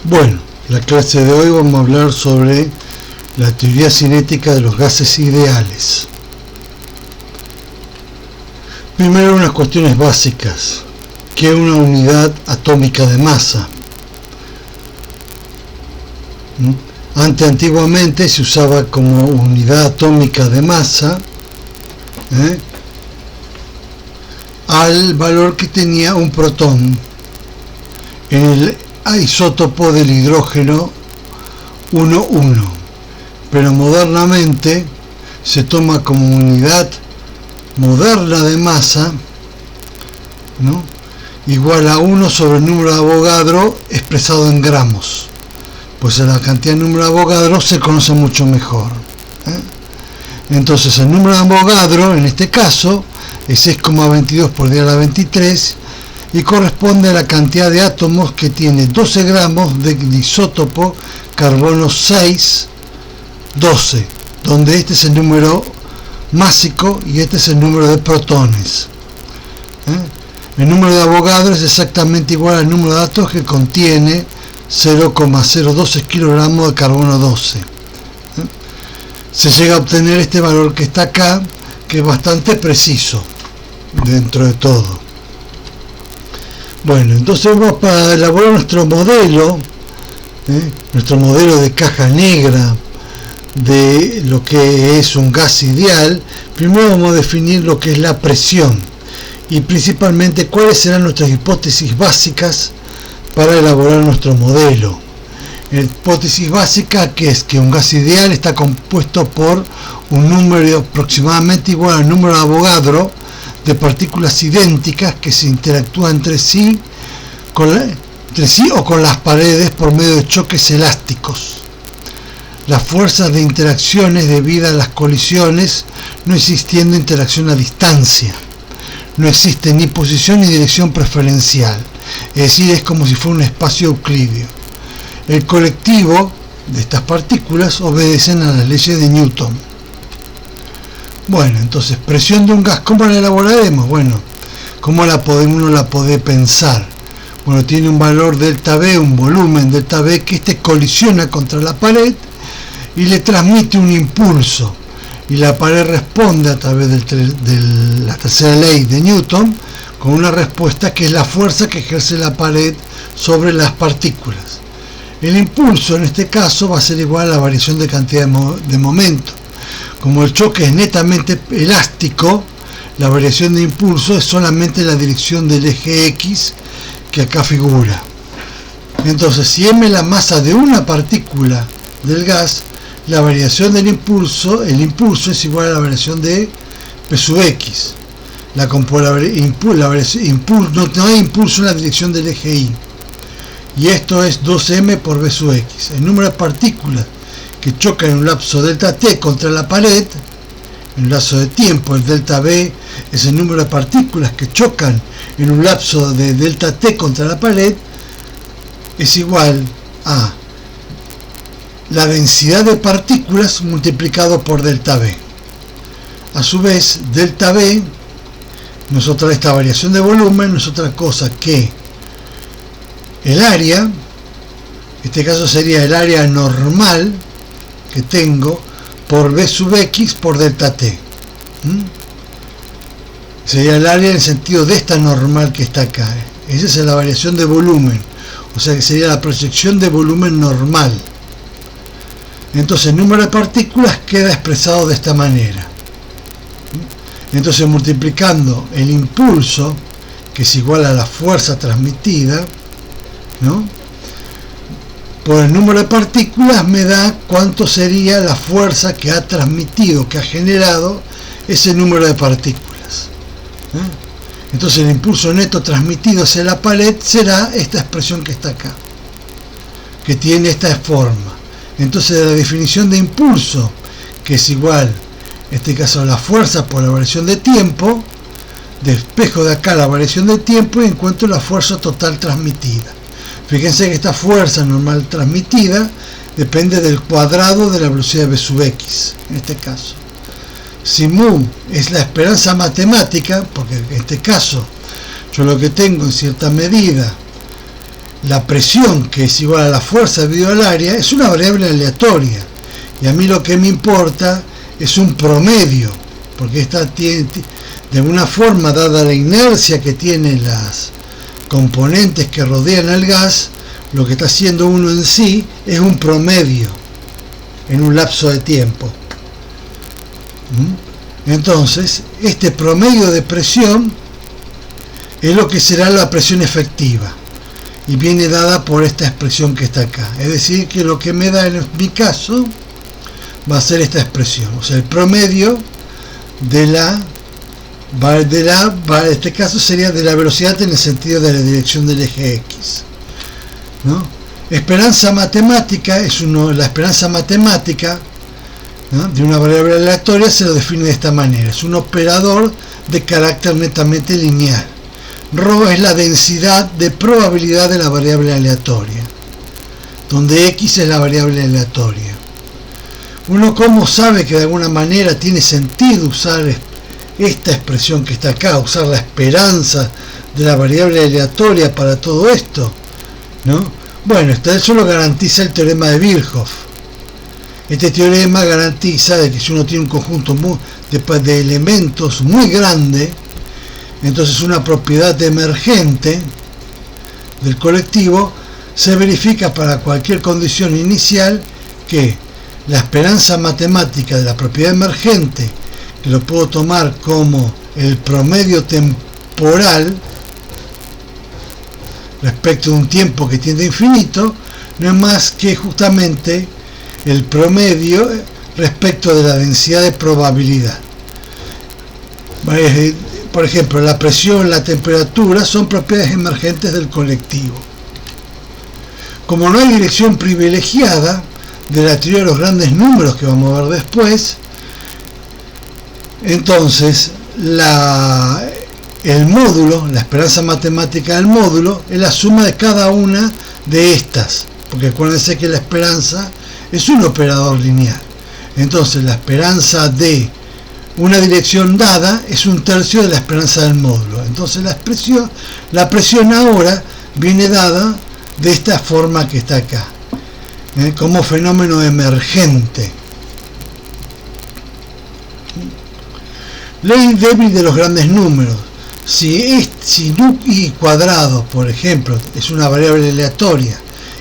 Bueno, la clase de hoy vamos a hablar sobre la teoría cinética de los gases ideales. Primero, unas cuestiones básicas. ¿Qué es una unidad atómica de masa? Antiguamente se usaba como unidad atómica de masa al valor que tenía un protón en el isótopo del hidrógeno 1,1, pero modernamente se toma como unidad moderna de masa, igual a 1 sobre el número de Avogadro expresado en gramos, pues la cantidad de número de Avogadro se conoce mucho mejor. Entonces el número de Avogadro en este caso es 6,22 por 10 a la 23 y corresponde a la cantidad de átomos que tiene 12 gramos de isótopo carbono 6, 12, donde este es el número másico y este es el número de protones. El número de Avogadro es exactamente igual al número de átomos que contiene 0,012 kilogramos de carbono 12. Se llega a obtener este valor que está acá, que es bastante preciso dentro de todo. Bueno, entonces vamos para elaborar nuestro modelo de caja negra de lo que es un gas ideal. Primero vamos a definir lo que es la presión y principalmente cuáles serán nuestras hipótesis básicas para elaborar nuestro modelo. La hipótesis básica que es que un gas ideal está compuesto por un número aproximadamente igual al número de Avogadro de partículas idénticas que se interactúan entre sí o con las paredes por medio de choques elásticos. Las fuerzas de interacciones debidas a las colisiones, no existiendo interacción a distancia. No existe ni posición ni dirección preferencial, es decir, es como si fuera un espacio euclídeo. El colectivo de estas partículas obedecen a las leyes de Newton. Bueno, entonces, presión de un gas, ¿cómo la elaboraremos? Bueno, ¿cómo uno la puede pensar? Bueno, tiene un valor delta V, un volumen delta V, que colisiona contra la pared y le transmite un impulso. Y la pared responde a través de la tercera ley de Newton con una respuesta que es la fuerza que ejerce la pared sobre las partículas. El impulso en este caso va a ser igual a la variación de cantidad de momento. Como el choque es netamente elástico, la variación de impulso es solamente la dirección del eje X que acá figura. Entonces, si m es la masa de una partícula del gas, la variación del impulso, el impulso es igual a la variación de P sub X. No hay impulso en la dirección del eje Y. Y esto es 2m por V sub X. El número de partículas que chocan en un lapso delta t contra la pared, en un lapso de tiempo, el delta V es el número de partículas que chocan en un lapso de delta t contra la pared, es igual a la densidad de partículas multiplicado por delta V. A su vez, delta V esta variación de volumen no es otra cosa que el área, en este caso sería el área normal que tengo por V sub X por delta T. Sería el área en el sentido de esta normal que está acá. Esa es la variación de volumen, o sea que sería la proyección de volumen normal. Entonces el número de partículas queda expresado de esta manera. Entonces, multiplicando el impulso, que es igual a la fuerza transmitida, por el número de partículas me da cuánto sería la fuerza que ha transmitido, que ha generado ese número de partículas. Entonces el impulso neto transmitido hacia la pared será esta expresión que está acá, que tiene esta forma. Entonces la definición de impulso, que es igual, en este caso, la fuerza por la variación de tiempo, despejo de acá la variación de tiempo y encuentro la fuerza total transmitida. Fíjense que esta fuerza normal transmitida depende del cuadrado de la velocidad de V sub X, en este caso. Si mu es la esperanza matemática, porque en este caso yo lo que tengo en cierta medida la presión, que es igual a la fuerza dividido al área, es una variable aleatoria. Y a mí lo que me importa es un promedio, porque esta tiene, de alguna forma, dada la inercia que tienen las componentes que rodean al gas, lo que está haciendo uno en sí es un promedio en un lapso de tiempo. Entonces, este promedio de presión es lo que será la presión efectiva y viene dada por esta expresión que está acá. Es decir, que lo que me da en mi caso va a ser esta expresión, o sea, el promedio en este caso sería de la velocidad en el sentido de la dirección del eje X, ¿no? Esperanza matemática la esperanza matemática, ¿no?, de una variable aleatoria se lo define de esta manera: es un operador de carácter netamente lineal. Rho es la densidad de probabilidad de la variable aleatoria, donde X es la variable aleatoria. Uno, ¿cómo sabe que de alguna manera tiene sentido usar esta expresión que está acá, usar la esperanza de la variable aleatoria para todo esto, ¿no? Bueno, eso lo garantiza el teorema de Birkhoff. Este teorema garantiza de que si uno tiene un conjunto de elementos muy grande, entonces una propiedad emergente del colectivo se verifica para cualquier condición inicial que la esperanza matemática de la propiedad emergente, que lo puedo tomar como el promedio temporal respecto de un tiempo que tiende a infinito, no es más que justamente el promedio respecto de la densidad de probabilidad. Por ejemplo, la presión, la temperatura son propiedades emergentes del colectivo. Como no hay dirección privilegiada de la teoría de los grandes números que vamos a ver después, entonces el módulo, la esperanza matemática del módulo, es la suma de cada una de estas, porque acuérdense que la esperanza es un operador lineal. Entonces la esperanza de una dirección dada es un tercio de la esperanza del módulo. Entonces la presión ahora viene dada de esta forma que está acá, como fenómeno emergente. Ley débil de los grandes números. Si i cuadrado, por ejemplo, es una variable aleatoria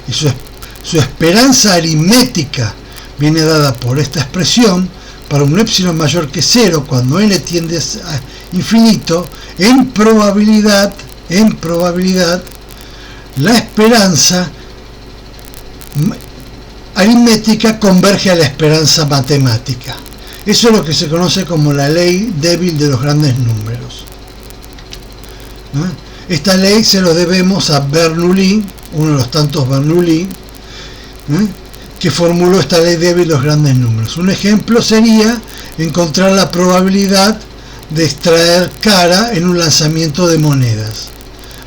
y su esperanza aritmética viene dada por esta expresión, para un epsilon mayor que 0, cuando n tiende a infinito, en probabilidad, la esperanza aritmética converge a la esperanza matemática. Eso es lo que se conoce como la ley débil de los grandes números. Esta ley se lo debemos a Bernoulli, uno de los tantos Bernoulli, que formuló esta ley débil de los grandes números. Un ejemplo sería encontrar la probabilidad de extraer cara en un lanzamiento de monedas.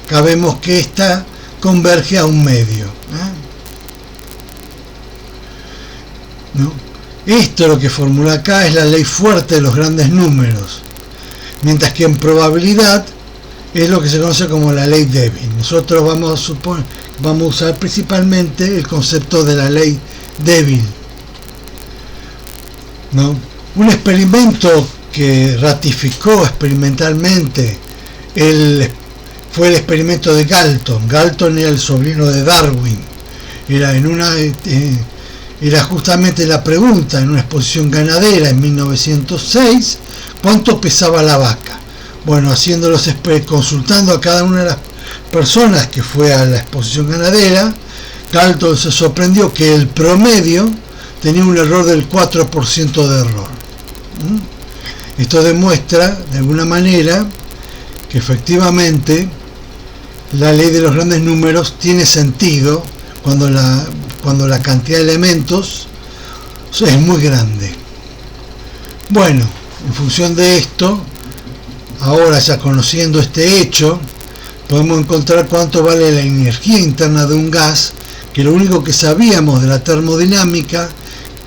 Acá vemos que esta converge a un medio. Esto lo que formula acá es la ley fuerte de los grandes números, mientras que en probabilidad es lo que se conoce como la ley débil. Nosotros vamos a usar principalmente el concepto de la ley débil, un experimento que ratificó experimentalmente fue el experimento de Galton. Galton era el sobrino de Darwin. Era justamente la pregunta en una exposición ganadera en 1906: ¿cuánto pesaba la vaca? Bueno, consultando a cada una de las personas que fue a la exposición ganadera, Galton se sorprendió que el promedio tenía un error del 4% de error. Esto demuestra de alguna manera que efectivamente la ley de los grandes números tiene sentido cuando la cantidad de elementos es muy grande. Bueno, en función de esto, ahora ya conociendo este hecho, podemos encontrar cuánto vale la energía interna de un gas, que lo único que sabíamos de la termodinámica,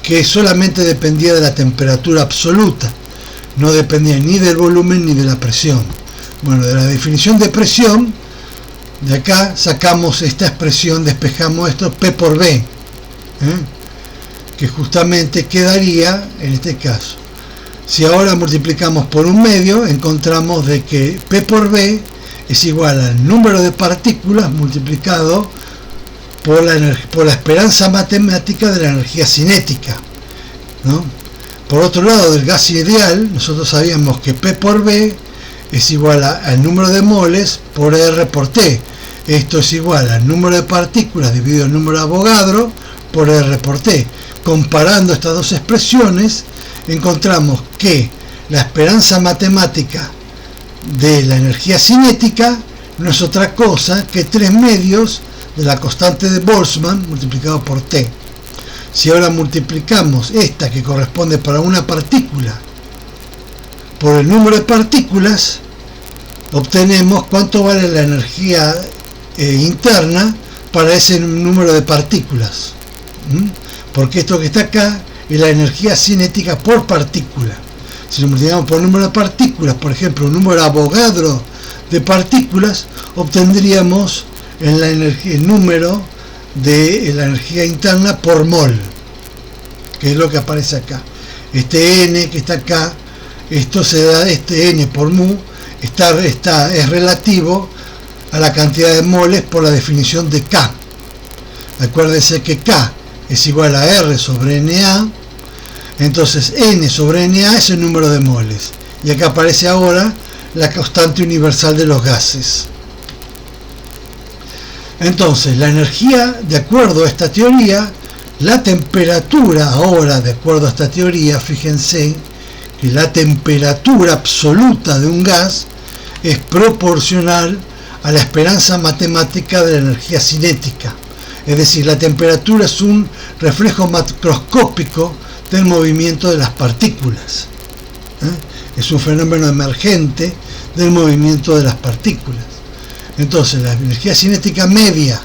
que solamente dependía de la temperatura absoluta, no dependía ni del volumen ni de la presión. Bueno, de la definición de presión De acá sacamos esta expresión, despejamos esto, P por B, que justamente quedaría en este caso. Si ahora multiplicamos por un medio, encontramos de que P por B es igual al número de partículas multiplicado por la esperanza matemática de la energía cinética, ¿no? Por otro lado, del gas ideal, nosotros sabíamos que P por B es igual al número de moles por R por T. Esto es igual al número de partículas dividido el número de Avogadro por R por T. Comparando estas dos expresiones, encontramos que la esperanza matemática de la energía cinética no es otra cosa que 3 medios de la constante de Boltzmann multiplicado por T. Si ahora multiplicamos esta, que corresponde para una partícula, por el número de partículas, obtenemos cuánto vale la energía interna para ese número de partículas. Porque esto que está acá es la energía cinética por partícula. Si lo multiplicamos por el número de partículas, por ejemplo, un número Avogadro de partículas, obtendríamos el número de la energía interna por mol, que es lo que aparece acá. Este n que está acá, esto se da, este n por mu es relativo a la cantidad de moles por la definición de K. Acuérdense que K es igual a R sobre Na, entonces n sobre Na es el número de moles, y acá aparece ahora la constante universal de los gases. Entonces, la energía, de acuerdo a esta teoría, la temperatura ahora, de acuerdo a esta teoría, fíjense que la temperatura absoluta de un gas es proporcional a la esperanza matemática de la energía cinética. Es decir, la temperatura es un reflejo macroscópico del movimiento de las partículas. Es un fenómeno emergente del movimiento de las partículas. Entonces, la energía cinética media,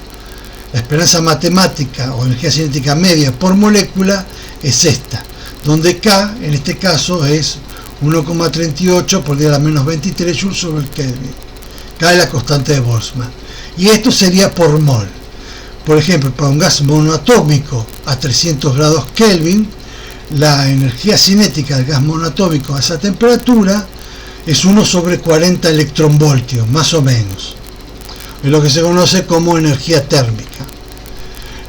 la esperanza matemática o energía cinética media por molécula es esta, donde K en este caso es 1,38 por 10 a la menos 23 joules sobre el Kelvin. K es la constante de Boltzmann. Y esto sería por mol. Por ejemplo, para un gas monoatómico a 300 grados Kelvin, la energía cinética del gas monoatómico a esa temperatura es 1 sobre 40 electronvoltios, más o menos. Es lo que se conoce como energía térmica.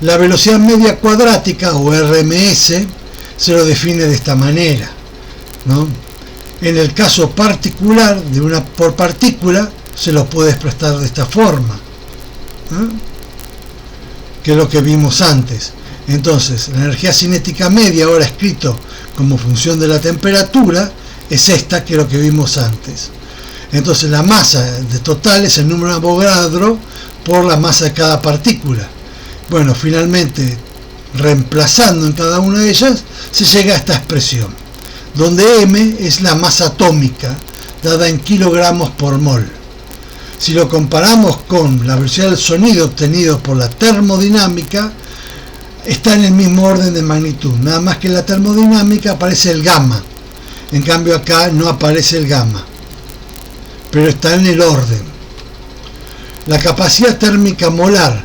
La velocidad media cuadrática, o RMS, se lo define de esta manera, ¿no? En el caso particular de una por partícula, se lo puede expresar de esta forma, que es lo que vimos antes. Entonces, la energía cinética media, ahora escrito como función de la temperatura, es esta, que es lo que vimos antes. Entonces, la masa de total es el número de Avogadro por la masa de cada partícula. Bueno, finalmente, reemplazando en cada una de ellas, se llega a esta expresión, donde m es la masa atómica, dada en kilogramos por mol. Si lo comparamos con la velocidad del sonido obtenido por la termodinámica, está en el mismo orden de magnitud, nada más que en la termodinámica aparece el gamma, en cambio acá no aparece el gamma, pero está en el orden. La capacidad térmica molar,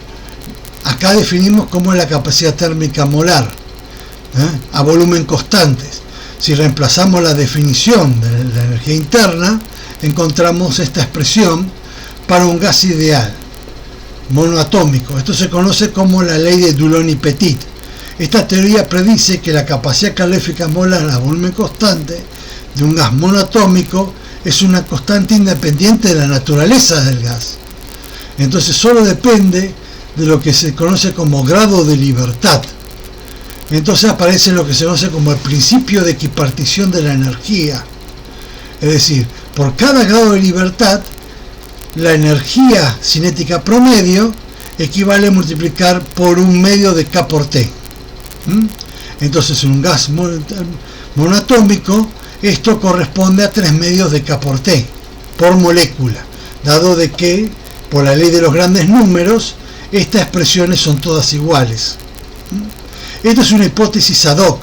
acá definimos cómo es la capacidad térmica molar, a volumen constantes. Si reemplazamos la definición de la energía interna, encontramos esta expresión para un gas ideal monoatómico. Esto se conoce como la ley de Delaunay-Petit. Esta teoría predice que la capacidad calórica molar a volumen constante de un gas monoatómico es una constante independiente de la naturaleza del gas. Entonces solo depende de lo que se conoce como grado de libertad. Entonces aparece lo que se conoce como el principio de equipartición de la energía. Es decir, por cada grado de libertad, la energía cinética promedio equivale a multiplicar por un medio de K por T. Entonces, en un gas monoatómico, esto corresponde a 3 medios de K por T, por molécula, dado de que, por la ley de los grandes números, estas expresiones son todas iguales. Esta es una hipótesis ad hoc,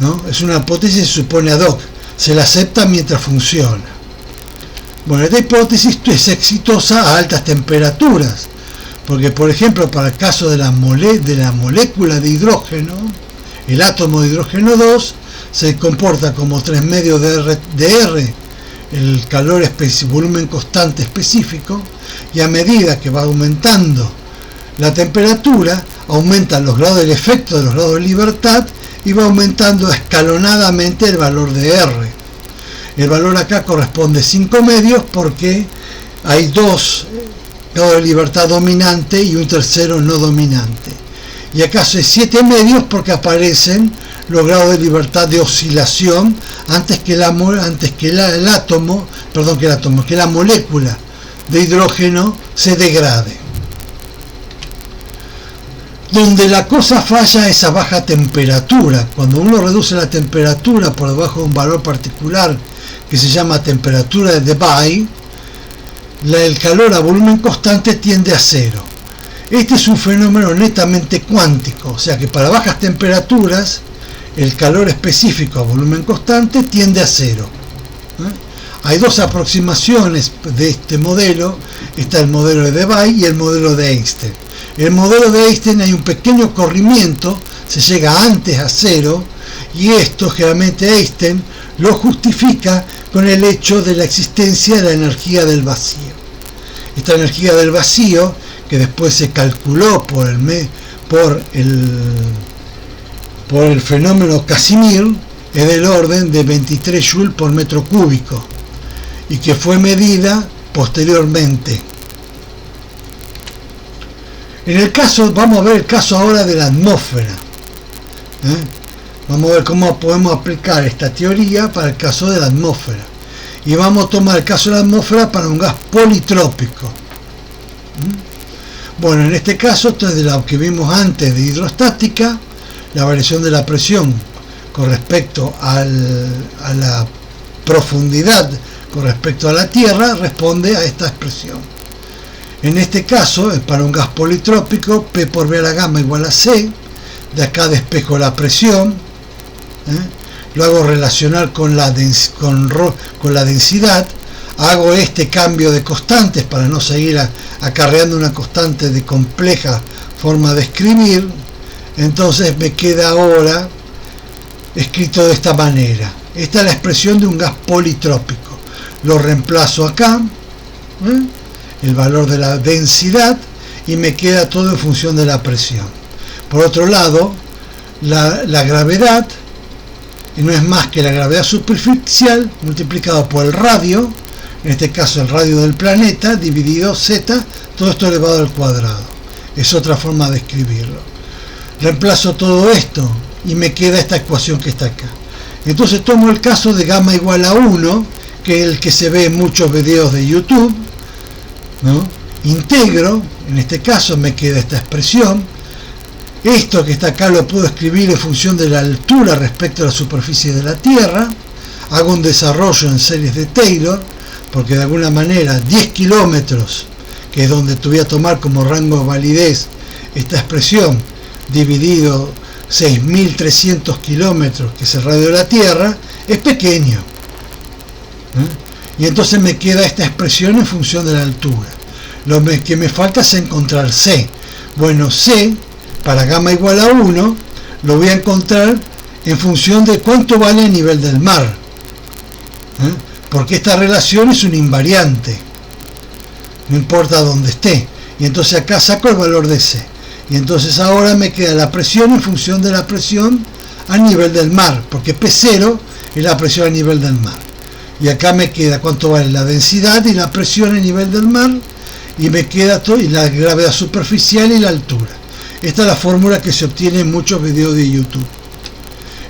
¿no? Es una hipótesis que se supone ad hoc, se la acepta mientras funciona. Bueno, esta hipótesis es exitosa a altas temperaturas, porque por ejemplo para el caso de la molécula de hidrógeno, el átomo de hidrógeno 2 se comporta como 3 medios de R, el calor volumen constante específico, y a medida que va aumentando la temperatura, aumentan los grados del efecto de los grados de libertad y va aumentando escalonadamente el valor de R. El valor acá corresponde a 5 medios porque hay 2 grados de libertad dominante y un tercero no dominante. Y acá es 7 medios porque aparecen los grados de libertad de oscilación antes que la molécula de hidrógeno se degrade. Donde la cosa falla es a baja temperatura. Cuando uno reduce la temperatura por debajo de un valor particular que se llama temperatura de Debye, el calor a volumen constante tiende a cero. Este es un fenómeno netamente cuántico, o sea que para bajas temperaturas el calor específico a volumen constante tiende a cero. Hay 2 aproximaciones de este modelo, está el modelo de Debye y el modelo de Einstein. En el modelo de Einstein hay un pequeño corrimiento, se llega antes a cero, y esto generalmente Einstein lo justifica con el hecho de la existencia de la energía del vacío. Esta energía del vacío, que después se calculó por el fenómeno Casimir, es del orden de 23 joules por metro cúbico y que fue medida posteriormente. En el caso, vamos a ver el caso ahora de la atmósfera. Vamos a ver cómo podemos aplicar esta teoría para el caso de la atmósfera. Y vamos a tomar el caso de la atmósfera para un gas politrópico. Bueno, en este caso, esto es de lo que vimos antes de hidrostática, la variación de la presión con respecto a la profundidad con respecto a la Tierra responde a esta expresión. En este caso, para un gas politrópico, P por B a la gamma igual a C. De acá despejo la presión, lo hago relacionar con la densidad, hago este cambio de constantes para no seguir acarreando una constante de compleja forma de escribir. Entonces me queda ahora escrito de esta manera. Esta es la expresión de un gas politrópico. Lo reemplazo acá, el valor de la densidad, y me queda todo en función de la presión. Por otro lado, la gravedad no es más que la gravedad superficial multiplicado por el radio, en este caso el radio del planeta, dividido z, todo esto elevado al cuadrado. Es otra forma de escribirlo. Reemplazo todo esto y me queda esta ecuación que está acá. Entonces tomo el caso de gamma igual a 1, que es el que se ve en muchos videos de YouTube, integro, en este caso me queda esta expresión. Esto que está acá lo puedo escribir en función de la altura respecto a la superficie de la Tierra. Hago un desarrollo en series de Taylor, porque de alguna manera 10 kilómetros, que es donde te voy a tomar como rango de validez esta expresión, dividido 6.300 kilómetros, que es el radio de la Tierra, es pequeño. Y entonces me queda esta expresión en función de la altura. Lo que me falta es encontrar C. Bueno, C, para gamma igual a 1, lo voy a encontrar en función de cuánto vale el nivel del mar. Porque esta relación es un invariante. No importa dónde esté. Y entonces acá saco el valor de C. Y entonces ahora me queda la presión en función de la presión a nivel del mar. Porque P0 es la presión a nivel del mar. Y acá me queda cuánto vale la densidad y la presión a nivel del mar. Y me queda todo, y la gravedad superficial y la altura. Esta es la fórmula que se obtiene en muchos videos de YouTube.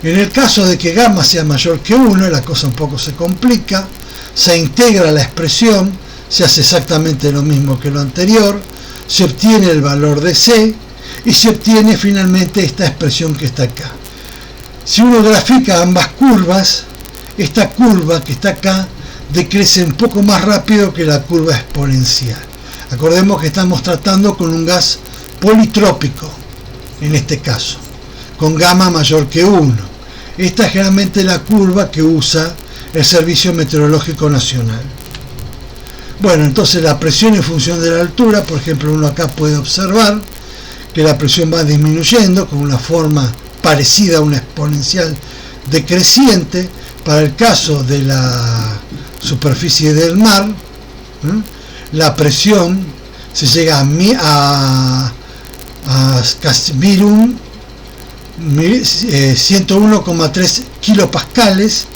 En el caso de que gamma sea mayor que 1, la cosa un poco se complica. Se integra la expresión, se hace exactamente lo mismo que lo anterior, se obtiene el valor de C y se obtiene finalmente esta expresión que está acá. Si uno grafica ambas curvas, esta curva que está acá decrece un poco más rápido que la curva exponencial. Acordemos que estamos tratando con un gas politrópico, en este caso, con gamma mayor que 1. Esta es generalmente la curva que usa el Servicio Meteorológico Nacional. Bueno, entonces la presión en función de la altura, por ejemplo, uno acá puede observar que la presión va disminuyendo con una forma parecida a una exponencial decreciente. Para el caso de la superficie del mar, la presión se llega a casi 101,3 kilopascales,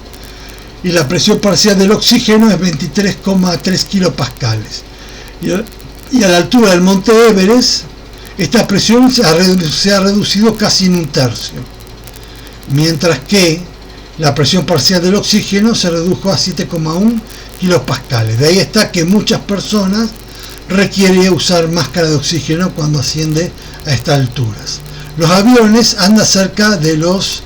y la presión parcial del oxígeno es 23,3 kilopascales. Y a la altura del monte Everest, esta presión se ha reducido casi en un tercio, mientras que la presión parcial del oxígeno se redujo a 7,1 kilopascales. De ahí está que muchas personas requieren usar máscara de oxígeno cuando asciende a estas alturas. Los aviones andan cerca de los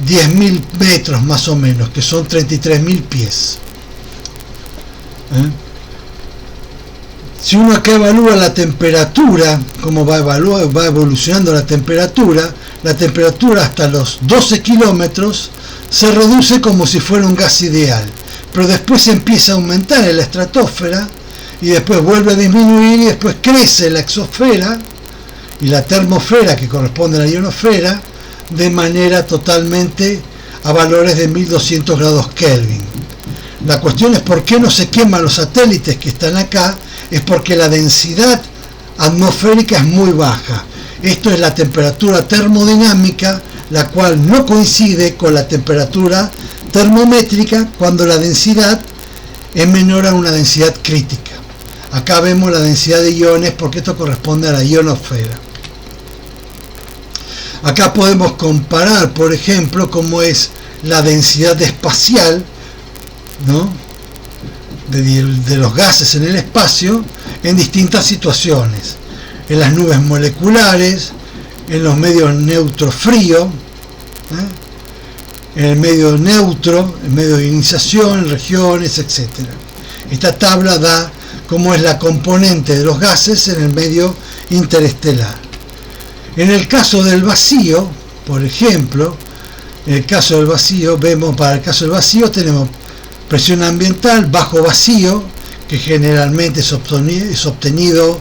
10.000 metros más o menos, que son 33.000 pies. Si uno acá evalúa la temperatura, cómo va evolucionando la temperatura hasta los 12 kilómetros se reduce como si fuera un gas ideal, pero después empieza a aumentar en la estratosfera y después vuelve a disminuir y después crece la exosfera y la termosfera, que corresponde a la ionosfera, de manera totalmente a valores de 1200 grados Kelvin. La cuestión es por qué no se queman los satélites que están acá. Es porque la densidad atmosférica es muy baja. Esto es la temperatura termodinámica, la cual no coincide con la temperatura termométrica cuando la densidad es menor a una densidad crítica. Acá vemos la densidad de iones porque esto corresponde a la ionosfera. Acá podemos comparar, por ejemplo, cómo es la densidad espacial, ¿no?, de los gases en el espacio en distintas situaciones: en las nubes moleculares, en los medios neutro frío, en el medio neutro, en medio de ioniciación, regiones, etc. Esta tabla da cómo es la componente de los gases en el medio interestelar. En el caso del vacío, por ejemplo, en el caso del vacío, para el caso del vacío tenemos presión ambiental, bajo vacío, que generalmente es obtenido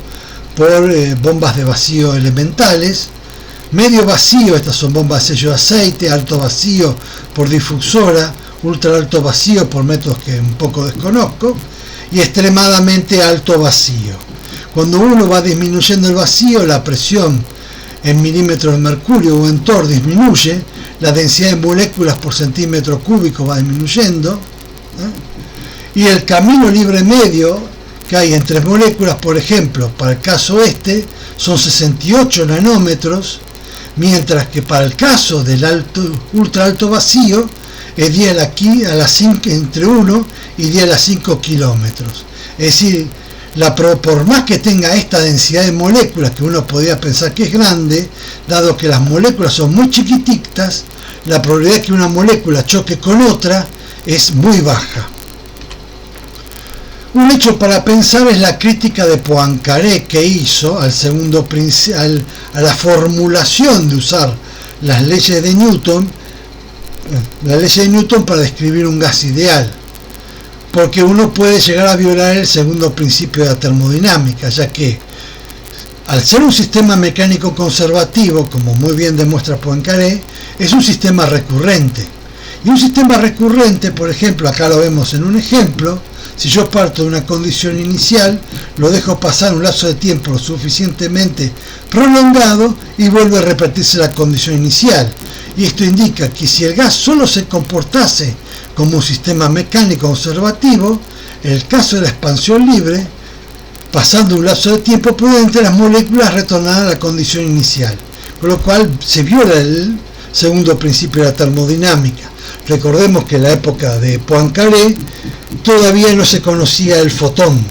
por bombas de vacío elementales; medio vacío, estas son bombas de sello de aceite; alto vacío por difusora; ultra alto vacío por métodos que un poco desconozco; y extremadamente alto vacío. Cuando uno va disminuyendo el vacío, la presión en milímetros de mercurio o en torr disminuye, la densidad de moléculas por centímetro cúbico va disminuyendo, y el camino libre medio que hay entre moléculas, por ejemplo, para el caso son 68 nanómetros, mientras que para el caso del ultra alto vacío es 10 aquí a la 5, entre 1 y 10 a la 5 kilómetros. Es decir, por más que tenga esta densidad de moléculas, que uno podría pensar que es grande, dado que las moléculas son muy chiquititas, la probabilidad de que una molécula choque con otra es muy baja. Un hecho para pensar es la crítica de Poincaré que hizo a la formulación de usar las leyes de Newton, para describir un gas ideal, porque uno puede llegar a violar el segundo principio de la termodinámica, ya que al ser un sistema mecánico conservativo, como muy bien demuestra Poincaré, es un sistema recurrente. Y un sistema recurrente, por ejemplo, acá lo vemos en un ejemplo: si yo parto de una condición inicial, lo dejo pasar un lapso de tiempo lo suficientemente prolongado y vuelve a repetirse la condición inicial. Y esto indica que si el gas solo se comportase como un sistema mecánico conservativo, en el caso de la expansión libre, pasando un lapso de tiempo prudente, las moléculas retornarán a la condición inicial, con lo cual se viola el segundo principio de la termodinámica. Recordemos que en la época de Poincaré todavía no se conocía el fotón.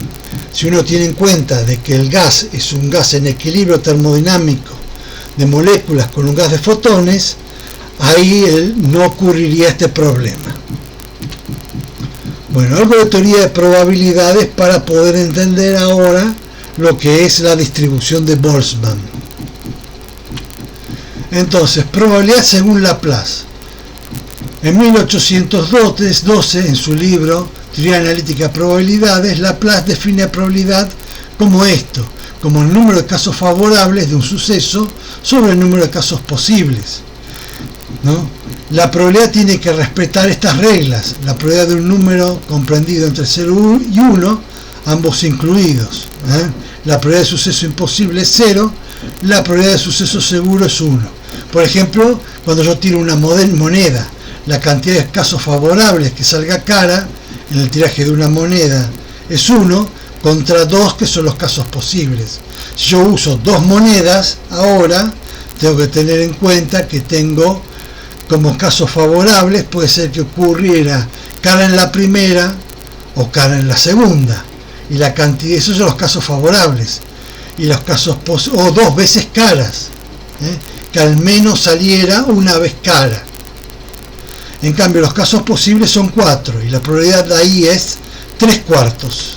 Si uno tiene en cuenta de que el gas es un gas en equilibrio termodinámico de moléculas con un gas de fotones, ahí no ocurriría este problema. Bueno, algo de teoría de probabilidades para poder entender ahora lo que es la distribución de Boltzmann. Entonces, probabilidad según Laplace. En 1812, en su libro teoría analítica de probabilidades, Laplace define la probabilidad como esto, como el número de casos favorables de un suceso sobre el número de casos posibles, ¿no? La probabilidad tiene que respetar estas reglas: la probabilidad de un número comprendido entre 0 y 1, ambos incluidos, la probabilidad de suceso imposible es 0, la probabilidad de suceso seguro es 1. Por ejemplo, cuando yo tiro una moneda, la cantidad de casos favorables que salga cara en el tiraje de una moneda es 1 contra 2, que son los casos posibles. Si yo uso 2 monedas, ahora tengo que tener en cuenta que tengo como casos favorables, puede ser que ocurriera cara en la primera o cara en la segunda, y la cantidad, esos son los casos favorables, y los casos o 2 veces caras, que al menos saliera una vez cara. En cambio, los casos posibles son 4 y la probabilidad de ahí es 3/4.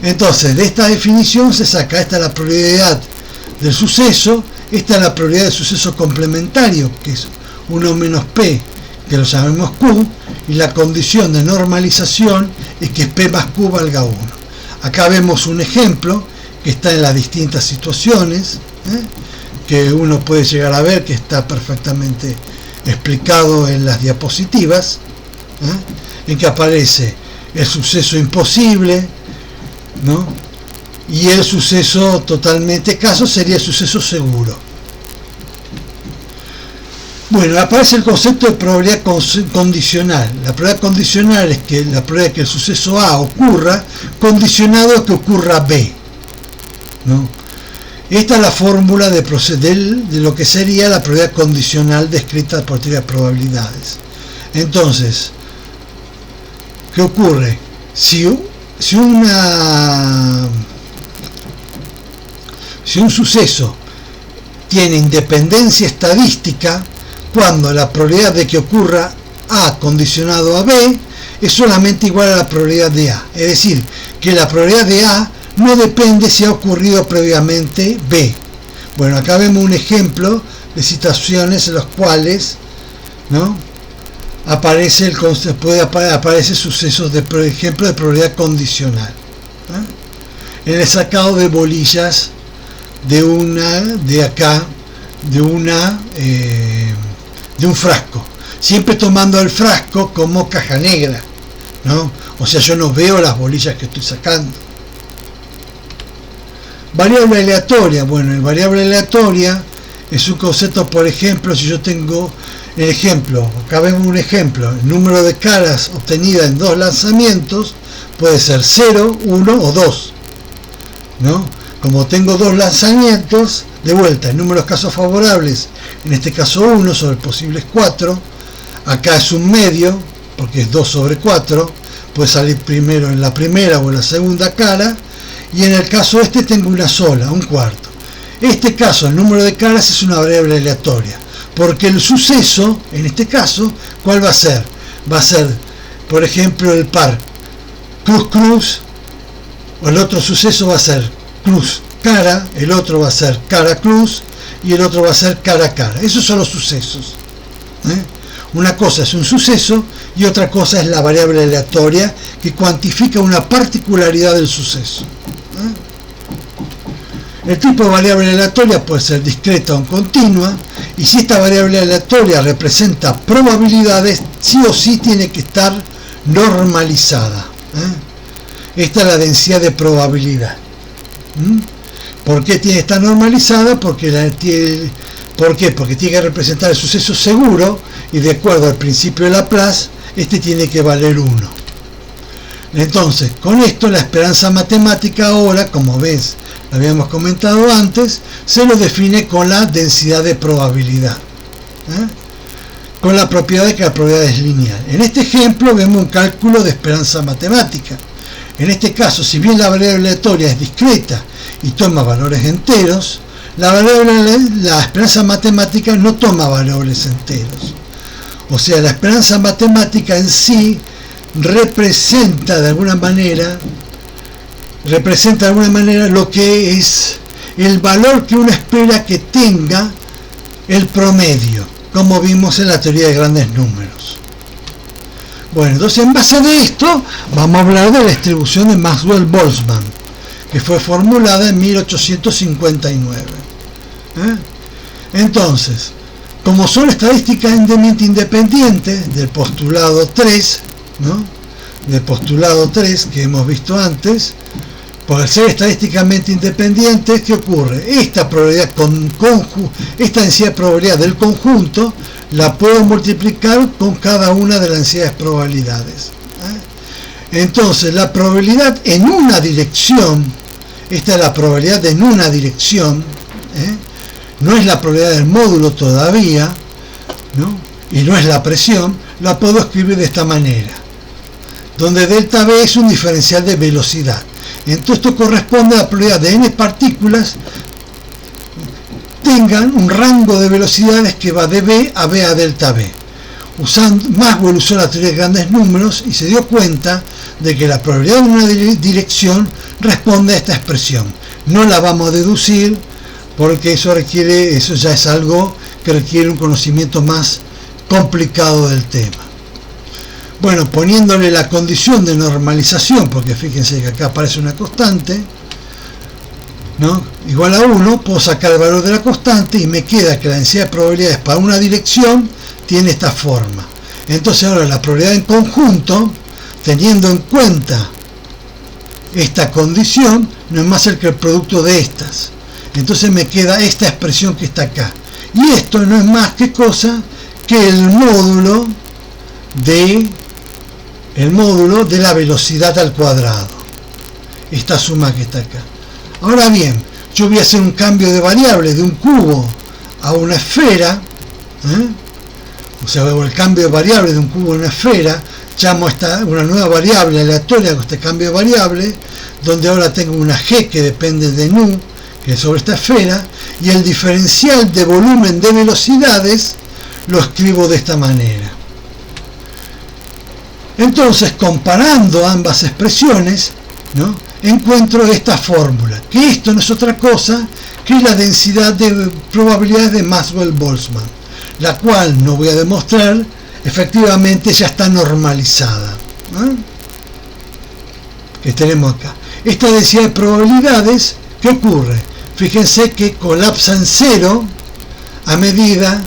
Entonces, de esta definición se saca: esta es la probabilidad del suceso, esta es la probabilidad del suceso complementario, que es 1 menos P, que lo llamamos Q, y la condición de normalización es que P más Q valga 1. Acá vemos un ejemplo que está en las distintas situaciones, que uno puede llegar a ver, que está perfectamente explicado en las diapositivas, en que aparece el suceso imposible, ¿no? Y el suceso totalmente caso sería el suceso seguro. Bueno, aparece el concepto de probabilidad condicional. La probabilidad condicional es que la probabilidad de que el suceso A ocurra condicionado a que ocurra B, ¿no? Esta es la fórmula de lo que sería la probabilidad condicional descrita por teoría de probabilidades. Entonces, ¿qué ocurre? Si un suceso tiene independencia estadística, cuando la probabilidad de que ocurra A condicionado a B es solamente igual a la probabilidad de A. Es decir, que la probabilidad de A no depende si ha ocurrido previamente B. Bueno, acá vemos un ejemplo de situaciones en las cuales, ¿no?, aparece aparece sucesos de, por ejemplo, de probabilidad condicional, en el sacado de bolillas de un frasco, siempre tomando el frasco como caja negra, ¿no? O sea, yo no veo las bolillas que estoy sacando. Variable aleatoria. Bueno, el variable aleatoria es un concepto, por ejemplo, si yo tengo el ejemplo, acá vemos un ejemplo, el número de caras obtenidas en 2 lanzamientos puede ser 0, 1 o 2, ¿no? Como tengo 2 lanzamientos, de vuelta, el número de casos favorables, en este caso 1 sobre posibles 4, acá es un medio, porque es 2 sobre 4, puede salir primero en la primera o en la segunda cara, y en el caso este tengo una sola, un cuarto. Este caso, el número de caras es una variable aleatoria, porque el suceso, en este caso, ¿cuál va a ser? Va a ser, por ejemplo, el par cruz-cruz, o el otro suceso va a ser cruz-cara, el otro va a ser cara-cruz, y el otro va a ser cara-cara. Esos son los sucesos. Una cosa es un suceso y otra cosa es la variable aleatoria que cuantifica una particularidad del suceso. El tipo de variable aleatoria puede ser discreta o continua, y si esta variable aleatoria representa probabilidades, sí o sí tiene que estar normalizada. Esta es la densidad de probabilidad. ¿Por qué tiene que estar normalizada? ¿Por qué? Porque tiene que representar el suceso seguro, y de acuerdo al principio de Laplace, este tiene que valer 1. Entonces, con esto la esperanza matemática ahora, como ves, lo habíamos comentado antes, se lo define con la densidad de probabilidad, con la propiedad de que la probabilidad es lineal. En este ejemplo vemos un cálculo de esperanza matemática. En este caso, si bien la variable aleatoria es discreta y toma valores enteros, la esperanza matemática no toma valores enteros. O sea, la esperanza matemática en sí representa de alguna manera lo que es el valor que uno espera que tenga el promedio, como vimos en la teoría de grandes números. Bueno, entonces en base de esto vamos a hablar de la distribución de Maxwell-Boltzmann, que fue formulada en 1859. Entonces, como son estadísticamente independientes del postulado 3, ¿no? Del postulado 3 que hemos visto antes, por ser estadísticamente independientes, ¿qué ocurre? Esta probabilidad esta densidad de probabilidad del conjunto la puedo multiplicar con cada una de las densidades de probabilidades. Entonces, la probabilidad en una dirección, esta es la probabilidad en una dirección, no es la probabilidad del módulo todavía, ¿no? Y no es la presión, la puedo escribir de esta manera, donde delta B es un diferencial de velocidad. Entonces esto corresponde a la probabilidad de n partículas tengan un rango de velocidades que va de B a delta B. Maxwell usó la teoría de grandes números y se dio cuenta de que la probabilidad en una dirección responde a esta expresión. No la vamos a deducir porque eso ya es algo que requiere un conocimiento más complicado del tema. Bueno, poniéndole la condición de normalización, porque fíjense que acá aparece una constante, ¿no? Igual a 1, puedo sacar el valor de la constante y me queda que la densidad de probabilidades para una dirección tiene esta forma. Entonces ahora la probabilidad en conjunto, teniendo en cuenta esta condición, no es más que el producto de estas. Entonces me queda esta expresión que está acá. Y esto no es más que cosa que el módulo de la velocidad al cuadrado. Esta suma que está acá. Ahora bien, yo voy a hacer un cambio de variable de un cubo a una esfera, o sea, hago el cambio de variable de un cubo a una esfera, llamo esta una nueva variable aleatoria con este cambio de variable, donde ahora tengo una g que depende de nu, que es sobre esta esfera, y el diferencial de volumen de velocidades lo escribo de esta manera. Entonces, comparando ambas expresiones, ¿no?, encuentro esta fórmula, que esto no es otra cosa que la densidad de probabilidades de Maxwell-Boltzmann, la cual no voy a demostrar, efectivamente ya está normalizada, ¿no?, que tenemos acá. Esta densidad de probabilidades, ¿qué ocurre? Fíjense que colapsa en cero a medida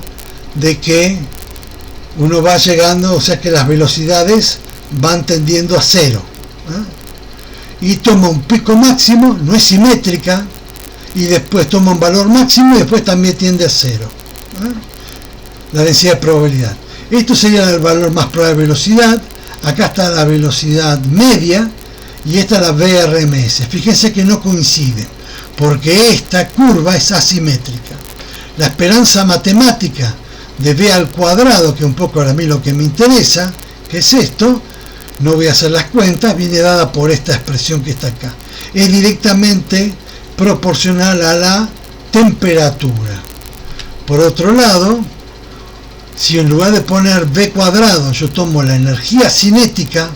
de que uno va llegando, o sea que las velocidades van tendiendo a cero, y toma un pico máximo, no es simétrica, y después toma un valor máximo y después también tiende a cero, la densidad de probabilidad. Esto sería el valor más probable de velocidad. Acá está la velocidad media y esta es la VRMS. Fíjense que no coinciden porque esta curva es asimétrica. La esperanza matemática de B al cuadrado, que un poco a mí lo que me interesa, que es esto, no voy a hacer las cuentas, viene dada por esta expresión que está acá. Es directamente proporcional a la temperatura. Por otro lado, si en lugar de poner B cuadrado yo tomo la energía cinética,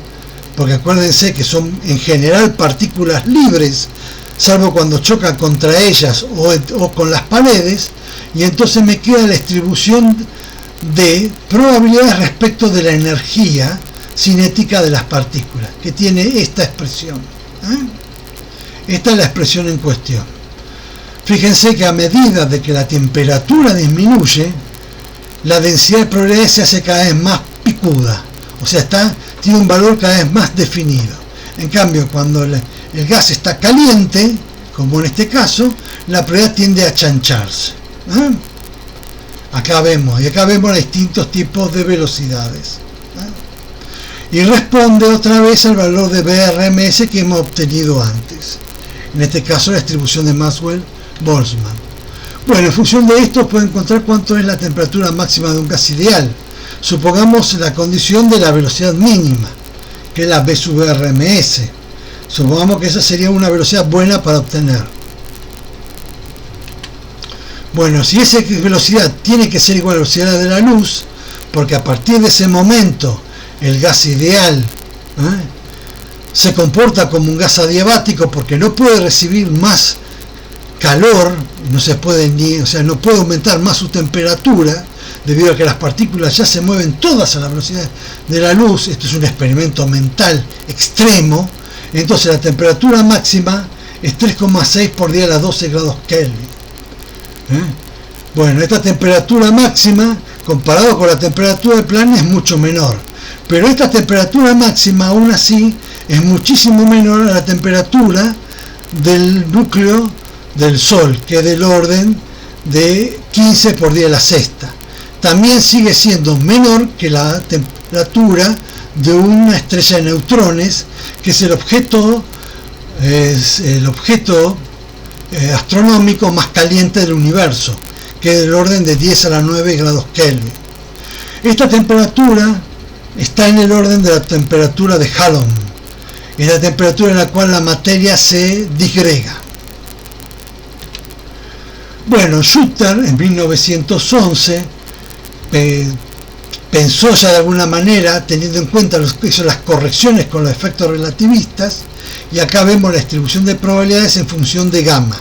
porque acuérdense que son en general partículas libres, salvo cuando chocan contra ellas o con las paredes, y entonces me queda la distribución de probabilidades respecto de la energía cinética de las partículas, que tiene esta expresión. Esta es la expresión en cuestión. Fíjense que a medida de que la temperatura disminuye, la densidad de probabilidades se hace cada vez más picuda, o sea, tiene un valor cada vez más definido. En cambio, cuando el gas está caliente, como en este caso, la probabilidad tiende a achancharse. Acá vemos distintos tipos de velocidades. Y responde otra vez al valor de VRMS que hemos obtenido antes. En este caso, la distribución de Maxwell-Boltzmann. Bueno, en función de esto puedo encontrar cuánto es la temperatura máxima de un gas ideal. Supongamos la condición de la velocidad mínima, que es la V sub RMS. Supongamos que esa sería una velocidad buena para obtener. Bueno, si esa velocidad tiene que ser igual a la velocidad de la luz, porque a partir de ese momento el gas ideal se comporta como un gas adiabático porque no puede recibir más calor, no se puede no puede aumentar más su temperatura, debido a que las partículas ya se mueven todas a la velocidad de la luz. Esto es un experimento mental extremo. Entonces la temperatura máxima es 3,6 por 10 a la 12 grados Kelvin. Bueno, esta temperatura máxima, comparado con la temperatura del planeta, es mucho menor. Pero esta temperatura máxima, aún así, es muchísimo menor a la temperatura del núcleo del Sol, que es del orden de 15 por 10 a la sexta. También sigue siendo menor que la temperatura de una estrella de neutrones, que es el objeto astronómico más caliente del universo, que es del orden de 10 a la 9 grados Kelvin. Esta temperatura está en el orden de la temperatura de Halon, es la temperatura en la cual la materia se disgrega. Bueno, Schütter en 1911 pensó ya de alguna manera, teniendo en cuenta las correcciones con los efectos relativistas, y acá vemos la distribución de probabilidades en función de gamma.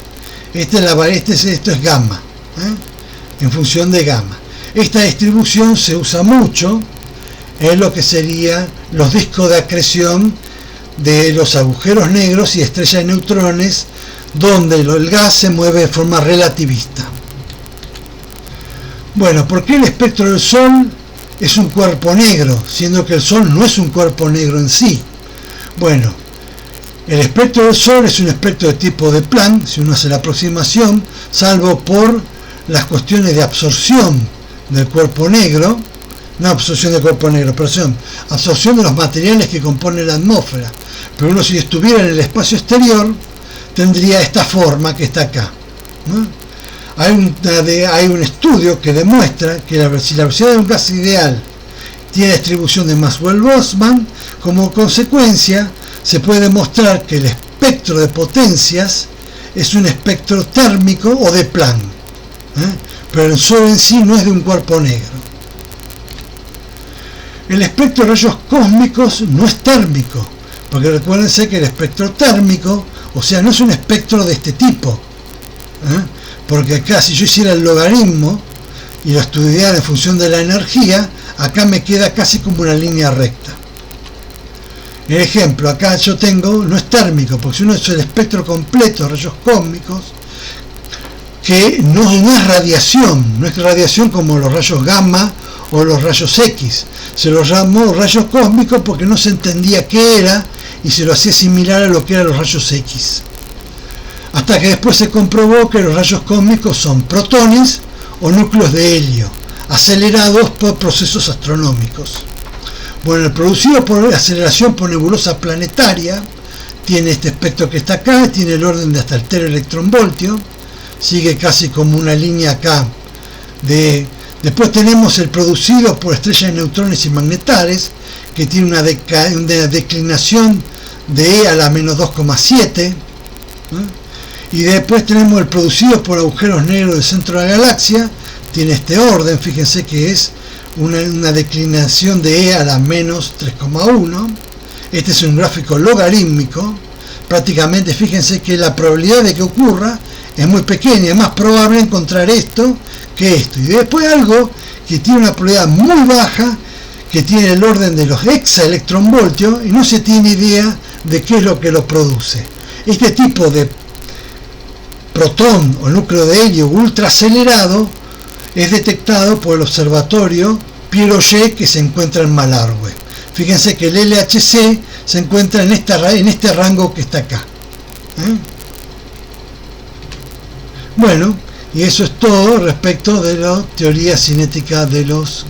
Esto es gamma, en función de gamma. Esta distribución se usa mucho en lo que serían los discos de acreción de los agujeros negros y estrellas de neutrones, donde el gas se mueve de forma relativista. Bueno, ¿por qué el espectro del Sol es un cuerpo negro, siendo que el Sol no es un cuerpo negro en sí? Bueno, el espectro del Sol es un espectro de tipo de Planck, si uno hace la aproximación, salvo por las cuestiones de absorción del cuerpo negro, no absorción del cuerpo negro, absorción de los materiales que componen la atmósfera. Pero uno, si estuviera en el espacio exterior, tendría esta forma que está acá, ¿no? Hay un estudio que demuestra que si la velocidad de un gas ideal tiene distribución de Maxwell-Boltzmann, como consecuencia se puede demostrar que el espectro de potencias es un espectro térmico o de Planck, pero el Sol en sí no es de un cuerpo negro. El espectro de rayos cósmicos no es térmico, porque recuérdense que el espectro térmico, o sea, no es un espectro de este tipo, porque acá, si yo hiciera el logaritmo y lo estudiara en función de la energía, acá me queda casi como una línea recta. El ejemplo, acá yo tengo, no es térmico, porque si uno es el espectro completo de rayos cósmicos, que no es radiación, no es radiación como los rayos gamma o los rayos X. Se los llamó rayos cósmicos porque no se entendía qué era y se lo hacía similar a lo que eran los rayos X. Hasta que después se comprobó que los rayos cósmicos son protones o núcleos de helio, acelerados por procesos astronómicos. Bueno, el producido por aceleración por nebulosa planetaria tiene este espectro que está acá, tiene el orden de hasta el teraelectronvoltio, sigue casi como una línea acá. Después tenemos el producido por estrellas de neutrones y magnetares, que tiene una declinación de E a la menos 2,7, y después tenemos el producido por agujeros negros del centro de la galaxia, tiene este orden, fíjense que es una declinación de E a la menos 3,1. Este es un gráfico logarítmico, prácticamente fíjense que la probabilidad de que ocurra es muy pequeña, es más probable encontrar esto que esto, y después algo que tiene una probabilidad muy baja, que tiene el orden de los hexaelectronvoltios, y no se tiene idea de qué es lo que lo produce. Este tipo de protón o núcleo de helio ultra acelerado es detectado por el observatorio Piroget, que se encuentra en Malargüe. Fíjense que el LHC se encuentra en este rango que está acá. Bueno, y eso es todo respecto de la teoría cinética de los